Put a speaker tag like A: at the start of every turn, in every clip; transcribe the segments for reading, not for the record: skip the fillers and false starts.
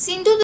A: सिंधुदुर्ग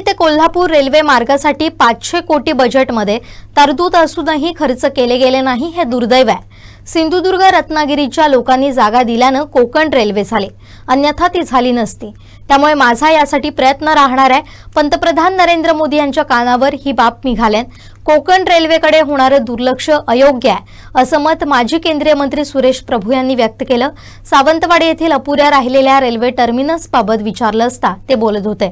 A: ते कोल्हापूर रेल्वे मार्गासाठी 500 कोटी बजेटमध्ये तरतूद असूनही खर्च केले गेले नाही हे दुर्दैव आहे। सिंधुदुर्ग रत्नागिरीच्या लोकांनी जागा दिल्यानं कोकण रेल्वे झाले, अन्यथा ती झाली नसती। त्यामुळे माझा यासाठी प्रयत्न राहणार आहे। पंतप्रधान नरेंद्र मोदी यांच्या कानावर ही बाब निघाल्यान कोकण रेल्वेकडे होणारं दुर्लक्ष अयोग्य आहे असं मत माजी केंद्रीय मंत्री सुरेश प्रभू यांनी व्यक्त केलं। सावंतवाडी येथील अपुऱ्या राहिलेल्या रेल्वे टर्मिनस बाबत विचारलं असता ते बोलत होते।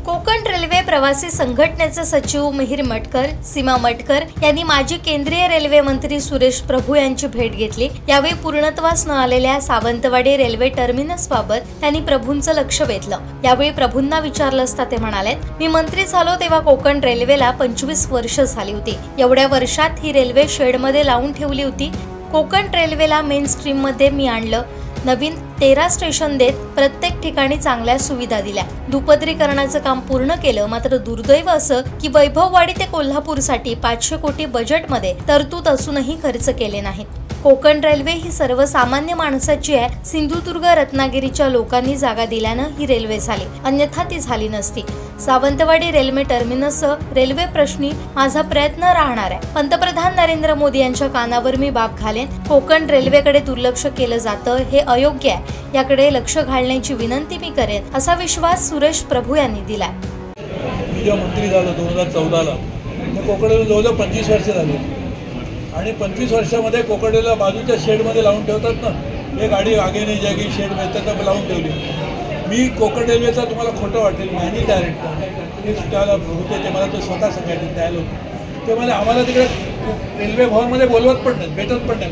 A: कोकण रेल्वे प्रवासी संघटनेचे सचिव मिहिर मटकर, सीमा मटकर यांनी माजी केंद्रीय रेल्वे मंत्री सुरेश प्रभू यांची भेट घेतली। यावेळी पूर्णत्वास न आलेल्या सावंतवाडी रेल्वे टर्मिनस बाबत त्यांनी प्रभूंचं लक्ष वेधलं। यावेळी प्रभूंना विचारलं असता ते म्हणाले, मी मंत्री झालो तेव्हा कोकण रेल्वेला 25 वर्ष झाली होती। एवढ्या वर्षात ही रेल्वे शेडमध्ये लावून ठेवली होती। कोकण रेल्वेला मेन स्ट्रीम मध्ये मी आणलं, नवीन 13 स्टेशन देत प्रत्येक ठिकाणी चांगल्या सुविधा दिल्या, दुपदरीकरणाचं काम पूर्ण केलं। मात्र दुर्दैव असं की वैभववाडी ते कोल्हापूरसाठी 500 कोटी बजेटमध्ये तरतूद असूनही खर्च केले नाहीत। कोकण रेल्वे ही सर्वसामान्य माणसाची आहे। सिंधुदुर्ग रत्नागिरीच्या लोकांनी जागा दिल्यानं ही रेल्वे झाली, अन्यथा ती झाली नसती। सावंतवाडी रेल्वे टर्मिनससह रेल्वे प्रश्नी माझा प्रयत्न राहणार आहे। पंतप्रधान नरेंद्र मोदी यांच्या कानावर मी बाब घालेन। कोकण रेल्वेकडे दुर्लक्ष केलं जातं हे अयोग्य आहे, याकडे लक्ष घालण्याची विनंती मी करेन असा विश्वास सुरेश प्रभू यांनी दिलाय।
B: मंत्री झालो 2014ला, कोकण जवळजवळ 25 वर्ष झाली आणि 25 वर्षामध्ये कोकणला बाजूच्या शेडमध्ये लावून ठेवतात ना, हे गाडी आगे नाही जागी शेड मिळतात लावून ठेवली। मी कोकण रेल्वेचा तुम्हाला खोटं वाटेल, मॅनेजिंग डायरेक्टर हे त्याला होते, ते मला ते स्वतः सांगायचे त्याला ते मला आम्हाला तिकडे रेल्वे भवनमध्ये बोलवत पण नाही, भेटत पण नाही।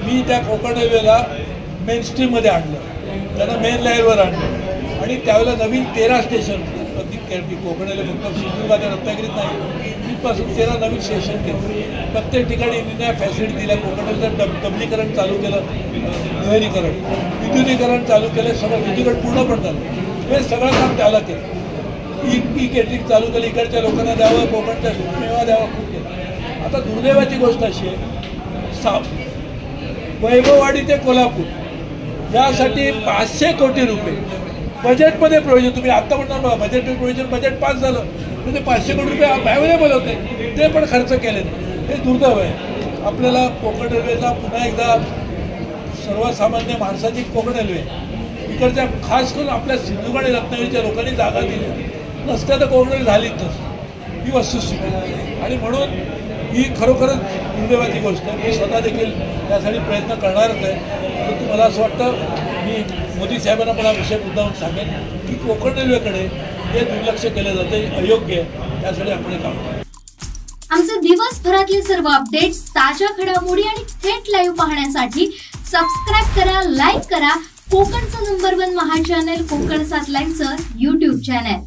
B: मी त्या कोकण रेल्वेला मेन स्ट्रीममध्ये आणलं, त्यांना मेन लाईनवर आणलं आणि त्यावेळेला नवीन 13 स्टेशन कोकण रेल्वे फक्त सिंधुदुर्ग रत्नागिरीत नाही, तिथपासून 13 नवीन स्टेशन केले। प्रत्येक ठिकाणी इंजिनियर फॅसिलिटी दिल्या। कोकण रेल्वेचं डबलीकरण चालू केलं, दुहेरीकरण, विद्युतीकरण चालू केलं, सगळं विद्युतीकरण पूर्ण पण झालं। हे सगळं काम त्याला केलं। ई केटरिंग चालू केलं, इकडच्या लोकांना द्यावं, कोकणच्या मेवा द्यावा, खूप केलं। आता दुर्दैवाची गोष्ट अशी आहे, वैभववाडी ते कोल्हापूर यासाठी 500 कोटी रुपये बजेटमध्ये प्रोव्हिजन, तुम्ही आत्ता म्हणता बघा बजेट प्रोव्हिजन, बजेट पास झालं म्हणजे 500 कोटी रुपये अवेलेबल होते, ते पण खर्च केले नाही। हे दुर्दैव आहे। आपल्याला कोकण रेल्वेला पुन्हा एकदा सर्वसामान्य माणसाची कोकण रेल्वे इकडच्या खास करून आपल्या सिंधुदुर्ग आणि रत्नागिरीच्या लोकांनी जागा दिल्या नसत्या तर कोकण रेल्वे झालीच नसती, ही वस्तुस्थिती। आणि म्हणून ही खरोखरच दुर्दैवाची गोष्ट आहे। मी स्वतः देखील त्यासाठी प्रयत्न करणारच आहे, परंतु मला असं वाटतं मी मोदी साहेबांना पण हा विषय मुद्दाम सांगेन की कोकण रेल्वेकडे हे दुर्लक्ष केलं जाते, अयोग्य आहे। त्यासाठी आपण काम करू।
A: आमचे दिवसभरातले सर्व अपडेट्स, ताज्या घडामोडी आणि थेट लाईव्ह पाहण्यासाठी सबस्क्राइब करा, लाईक करा कोकणचं नंबर 1 महा चॅनल कोकण 7 लाईव्हचं YouTube चॅनल।